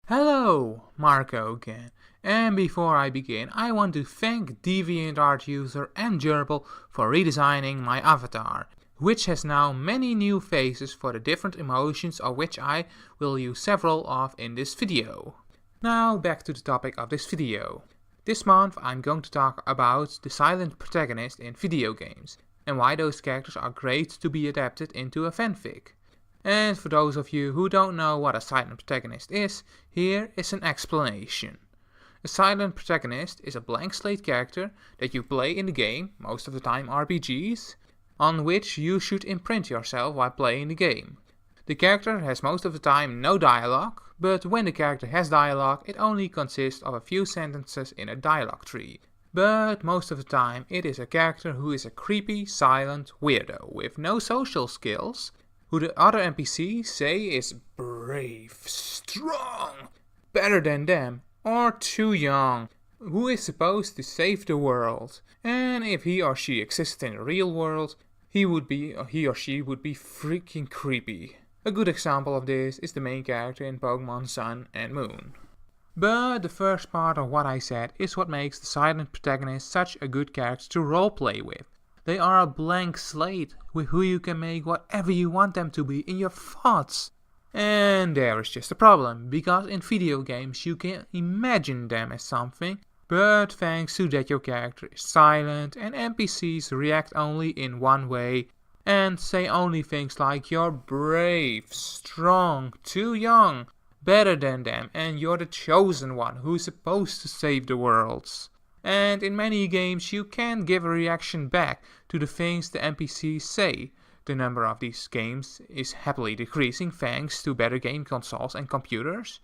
Hello, Marco again, and before I begin I want to thank DeviantArt user and Gerbil for redesigning my avatar, which has now many new faces for the different emotions of which I will use several of in this video. Now back to the topic of this video. This month I'm going to talk about the silent protagonist in video games, and why those characters are great to be adapted into a fanfic. And for those of you who don't know what a silent protagonist is, here is an explanation. A silent protagonist is a blank slate character that you play in the game, most of the time RPGs, on which you should imprint yourself while playing the game. The character has most of the time no dialogue, but when the character has dialogue it only consists of a few sentences in a dialogue tree. But most of the time it is a character who is a creepy, silent weirdo with no social skills, who the other NPCs say is brave, strong, better than them, or too young, who is supposed to save the world, and if he or she existed in the real world, he or she would be freaking creepy. A good example of this is the main character in Pokemon Sun and Moon. But the first part of what I said is what makes the silent protagonist such a good character to roleplay with. They are a blank slate with who you can make whatever you want them to be in your thoughts. And there is just a problem, because in video games you can imagine them as something, but thanks to that your character is silent and NPCs react only in one way and say only things like you're brave, strong, too young, better than them, and you're the chosen one who's supposed to save the world. And in many games you can't give a reaction back to the things the NPCs say. The number of these games is happily decreasing thanks to better game consoles and computers.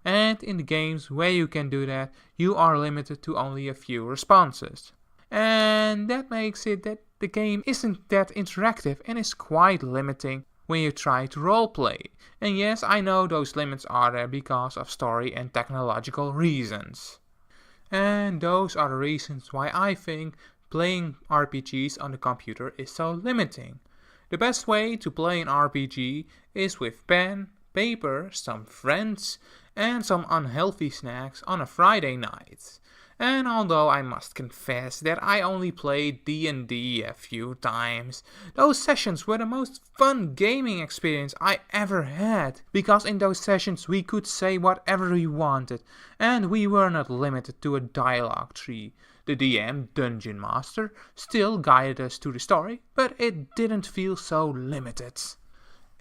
And in the games where you can do that, you are limited to only a few responses. And that makes it that the game isn't that interactive and is quite limiting when you try to roleplay. And yes, I know those limits are there because of story and technological reasons. And those are the reasons why I think playing RPGs on the computer is so limiting. The best way to play an RPG is with pen, paper, some friends, and some unhealthy snacks on a Friday night. And although I must confess that I only played D&D a few times, those sessions were the most fun gaming experience I ever had, because in those sessions we could say whatever we wanted, and we were not limited to a dialogue tree. The DM, Dungeon Master, still guided us to the story, but it didn't feel so limited.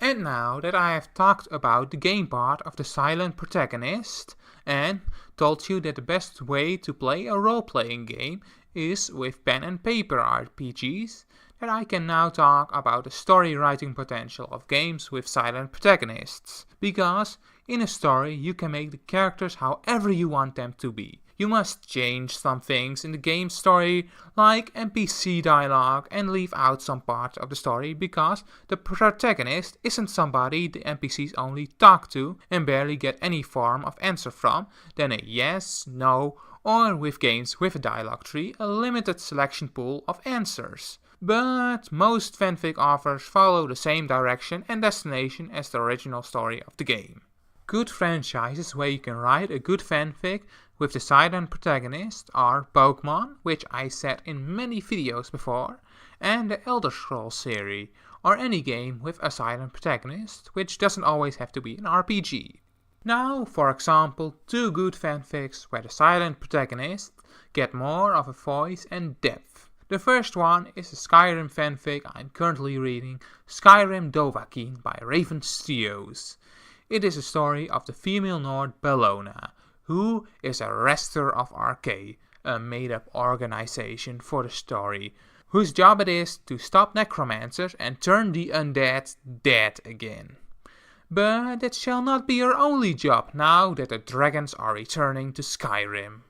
And now that I have talked about the game part of the silent protagonist, and told you that the best way to play a role-playing game is with pen and paper RPGs, that I can now talk about the story writing potential of games with silent protagonists. Because in a story you can make the characters however you want them to be. You must change some things in the game story, like NPC dialogue, and leave out some parts of the story because the protagonist isn't somebody the NPCs only talk to and barely get any form of answer from, then a yes, no, or with games with a dialogue tree, a limited selection pool of answers. But most fanfic authors follow the same direction and destination as the original story of the game. Good franchises where you can write a good fanfic with the silent protagonist are Pokemon, which I said in many videos before, and the Elder Scrolls series, or any game with a silent protagonist, which doesn't always have to be an RPG. Now, for example, two good fanfics where the silent protagonist get more of a voice and depth. The first one is the Skyrim fanfic I'm currently reading, Skyrim Dovahkiin by Raven Studios. It is a story of the female Nord Bellona, who is a Rester of Arcade, a made-up organization for the story, whose job it is to stop necromancers and turn the undead dead again. But that shall not be her only job now that the dragons are returning to Skyrim.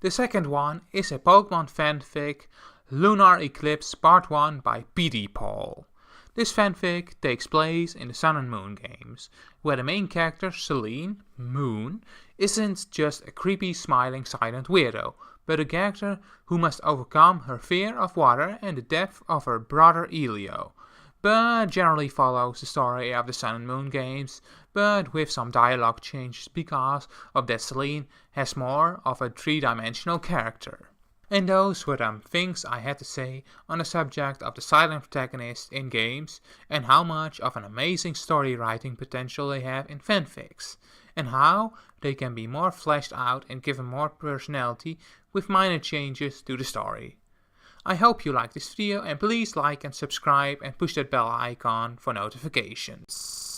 The second one is a Pokemon fanfic, Lunar Eclipse Part 1 by PD Paul. This fanfic takes place in the Sun and Moon games, where the main character, Celine, Moon, isn't just a creepy, smiling, silent weirdo, but a character who must overcome her fear of water and the death of her brother Elio. but generally follows the story of the Sun and Moon games, but with some dialogue changes because of that Celine has more of a three-dimensional character. And those were the things I had to say on the subject of the silent protagonists in games and how much of an amazing story writing potential they have in fanfics, and how they can be more fleshed out and given more personality with minor changes to the story. I hope you liked this video, and please like and subscribe and push that bell icon for notifications.